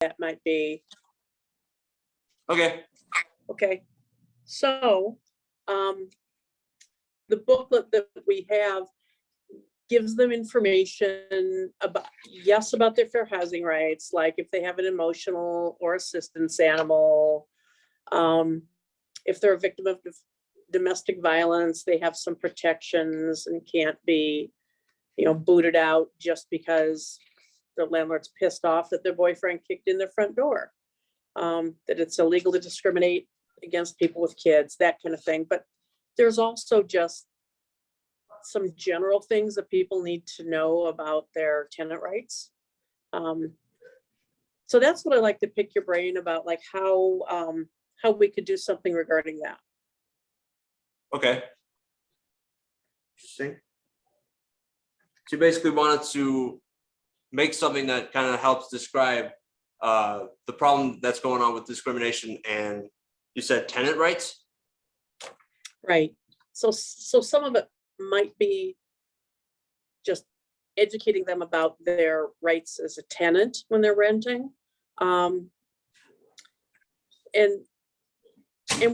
that might be. Okay. Okay, so the booklet that we have gives them information about, yes, about their fair housing rights, like if they have an emotional or assistance animal. If they're a victim of domestic violence, they have some protections and can't be, booted out just because their landlord's pissed off that their boyfriend kicked in their front door. That it's illegal to discriminate against people with kids, that kind of thing. But there's also just some general things that people need to know about their tenant rights. So that's what I like to pick your brain about, like how we could do something regarding that. Okay. Interesting. So you basically wanted to make something that kind of helps describe the problem that's going on with discrimination, and you said tenant rights? Right. So some of it might be just educating them about their rights as a tenant when they're renting. And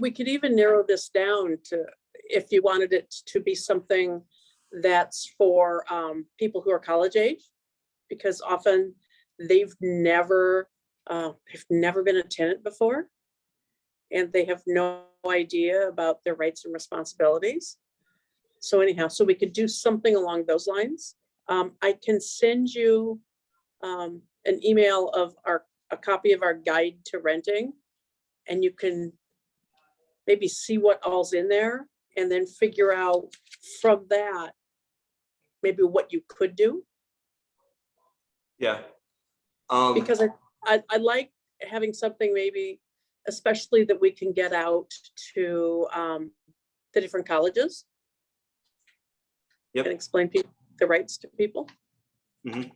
we could even narrow this down to, if you wanted it to be something that's for people who are college age, because often they've never been a tenant before, and they have no idea about their rights and responsibilities. So anyhow, so we could do something along those lines. I can send you an email of a copy of our guide to renting, and you can maybe see what all's in there and then figure out from that maybe what you could do. Yeah. Because I like having something maybe, especially that we can get out to the different colleges. Yep. And explain the rights to people. Mm-hmm.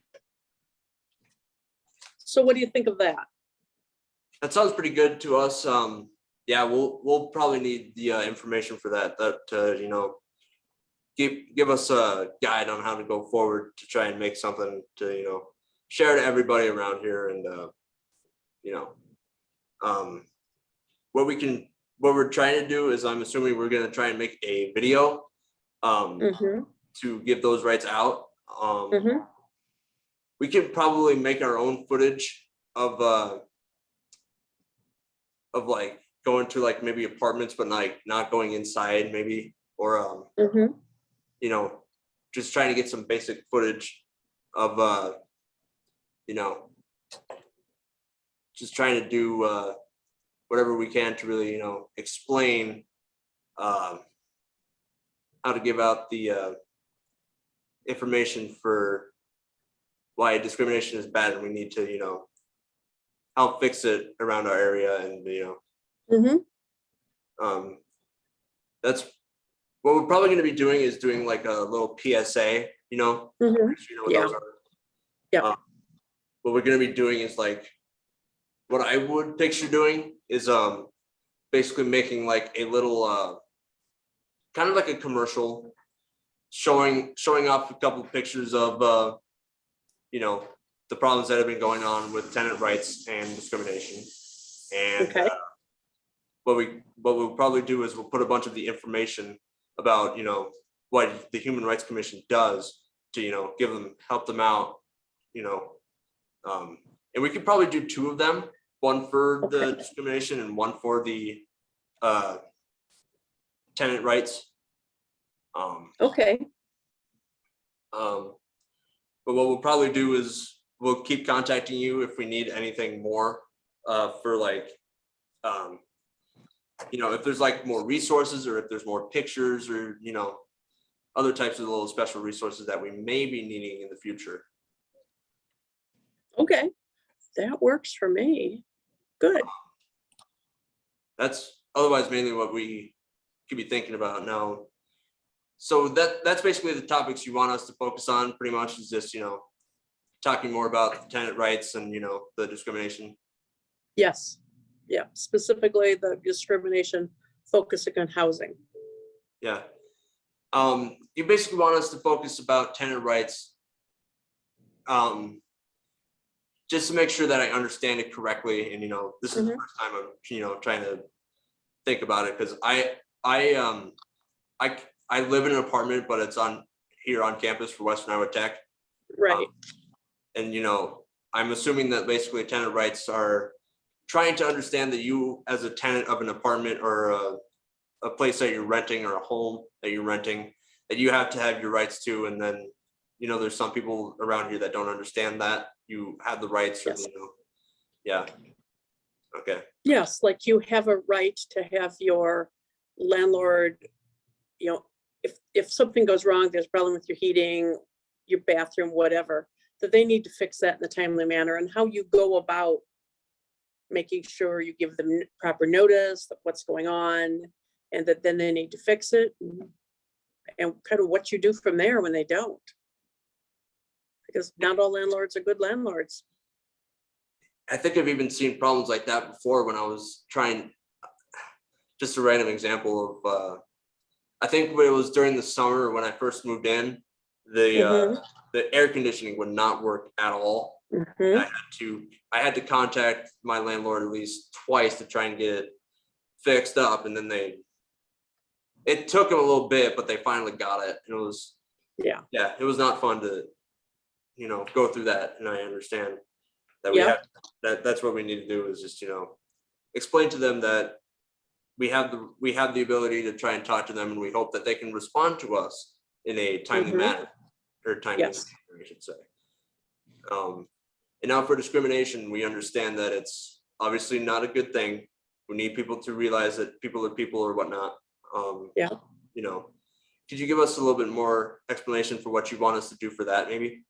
So what do you think of that? That sounds pretty good to us. Yeah, we'll probably need the information for that to give us a guide on how to go forward to try and make something to share to everybody around here. And what we're trying to do is, I'm assuming we're going to try and make a video to give those rights out. We can probably make our own footage of like going to like maybe apartments, but like not going inside maybe, or just trying to get some basic footage of just trying to do whatever we can to really explain how to give out the information for why discrimination is bad, and we need to help fix it around our area. And that's what we're probably going to be doing, is doing like a little PSA, what those are. Yeah. What we're going to be doing is, like, what I would picture doing is basically making like a little kind of like a commercial showing off a couple of pictures of the problems that have been going on with tenant rights and discrimination. And what we'll probably do is we'll put a bunch of the information about what the Human Rights Commission does to help them out, and we could probably do two of them, one for the discrimination and one for the tenant rights. But what we'll probably do is we'll keep contacting you if we need anything more for like if there's like more resources, or if there's more pictures, or other types of little special resources that we may be needing in the future. Okay, that works for me. Good. That's otherwise mainly what we could be thinking about now. So that's basically the topics you want us to focus on, pretty much, is just talking more about the tenant rights and the discrimination. Yes. Yeah, specifically the discrimination focusing on housing. Yeah. You basically want us to focus about tenant rights just to make sure that I understand it correctly. And, this is the Mhm. first time I'm, trying to think about it, because I live in an apartment, but it's here on campus for Western Iowa Tech. Right, And, I'm assuming that basically tenant rights are trying to understand that you, as a tenant of an apartment or a place that you're renting or a home that you're renting, that you have to have your rights to. And then, there's some people around here that don't understand that you have the rights, or, Yes. yeah. Okay. yes, like you have a right to have your landlord, if something goes wrong, there's a problem with your heating, your bathroom, whatever, that they need to fix that in a timely manner, and how you go about making sure you give them proper notice of what's going on, and that then they need to fix it, and kind of what you do from there when they don't. Because not all landlords are good landlords. I think I've even seen problems like that before when I was trying, just a random example of, I think when it was during the summer when I first moved in, Mhm, the air conditioning would not work at all. mhm. I had to contact my landlord at least twice to try and get it fixed up. And then it took them a little bit, but they finally got it. And Yeah, it was not fun to, go through that. And I understand that yeah, that's what we need to do, is just, explain to them that we have the ability to try and talk to them, and we hope that they can respond to us in a timely Mhm. manner, or timely Yes. manner, I should say. And now for discrimination, we understand that it's obviously not a good thing. We need people to realize that people are people or whatnot. Yeah. Could you give us a little bit more explanation for what you want us to do for that, maybe?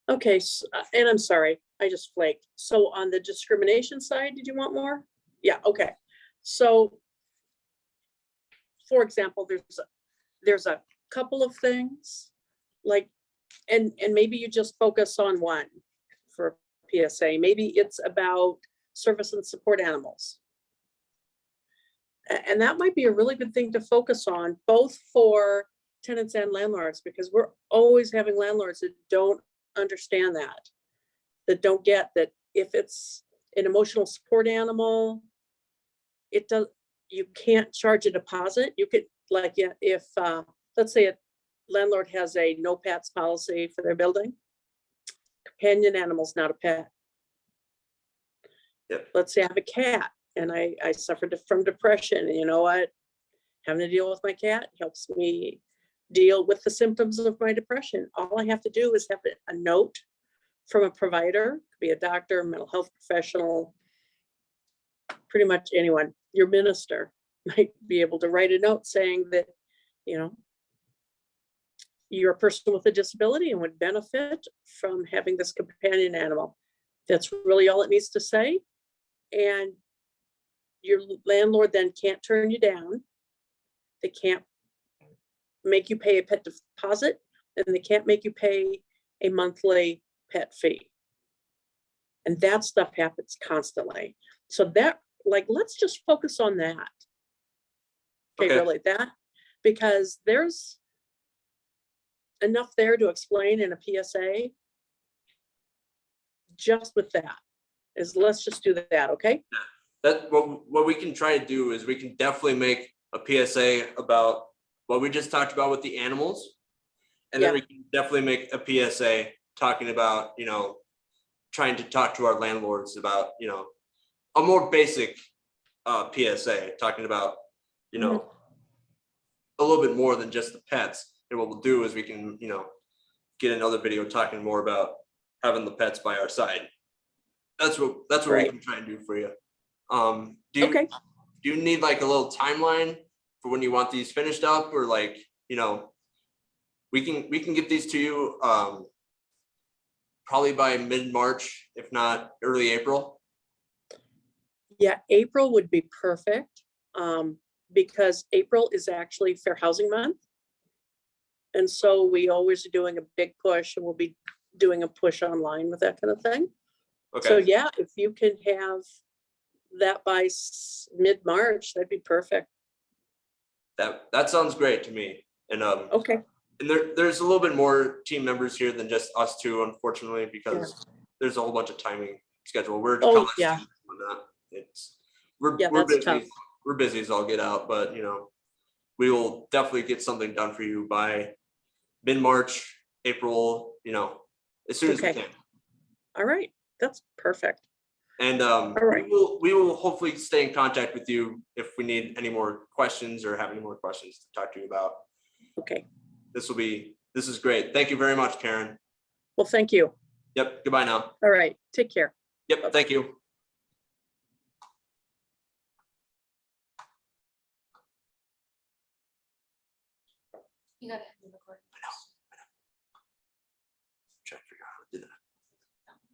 Okay, and I'm sorry, I just flaked. So on the discrimination side, did you want more? Yeah, okay. So, for example, there's a couple of things, like, and maybe you just focus on one for PSA. Maybe it's about service and support animals. And that might be a really good thing to focus on, both for tenants and landlords, because we're always having landlords that don't understand that don't get that if it's an emotional support animal, you can't charge a deposit. You could, like, yeah, if, let's say a landlord has a no pets policy for their building, companion animal's not a pet. Yep. Let's say I have a cat and I suffered from depression, and you know what? Having to deal with my cat helps me deal with the symptoms of my depression. All I have to do is have a note from a provider, could be a doctor, mental health professional, pretty much anyone. Your minister might be able to write a note saying that, you know, you're a person with a disability and would benefit from having this companion animal. That's really all it needs to say. And your landlord then can't turn you down. They can't make you pay a pet deposit, and they can't make you pay a monthly pet fee. And that stuff happens constantly. So that, like, let's just focus on that. Okay, Okay. really, that, because there's enough there to explain in a PSA. Just with that, is let's just do that, okay? That what we can try to do is we can definitely make a PSA about what we just talked about with the animals. And then Yeah. we can definitely make a PSA talking about, trying to talk to our landlords about, a more basic PSA, talking about, Mhm. a little bit more than just the pets. And what we'll do is we can, get another video talking more about having the pets by our side. That's what we Right. can try and do for you. Okay. Do you need like a little timeline for when you want these finished up, or like, we can get these to you probably by mid-March, if not early April. Yeah, April would be perfect, because April is actually Fair Housing Month. And so we always are doing a big push, and we'll be doing a push online with that kind of thing. So Okay, yeah, if you can have that by mid-March, that'd be perfect. that sounds great to me. And Okay, And there's a little bit more team members here than just us two, unfortunately, because there's a whole bunch of timing schedule. We're Oh, college yeah. students and whatnot. It's we're Yeah, we're that's tough. busy. We're busy as all get out, but you know, we will definitely get something done for you by mid-March, April, you know, as soon as we Okay. can. All right, that's perfect. And right. we will hopefully stay in contact with you if we need any more questions or have any more questions to talk to you about. Okay, This is great. Thank you very much, Karen. well, thank you. Yep. Goodbye now. All right, take care. Yep. Thank you. You gotta have the recording.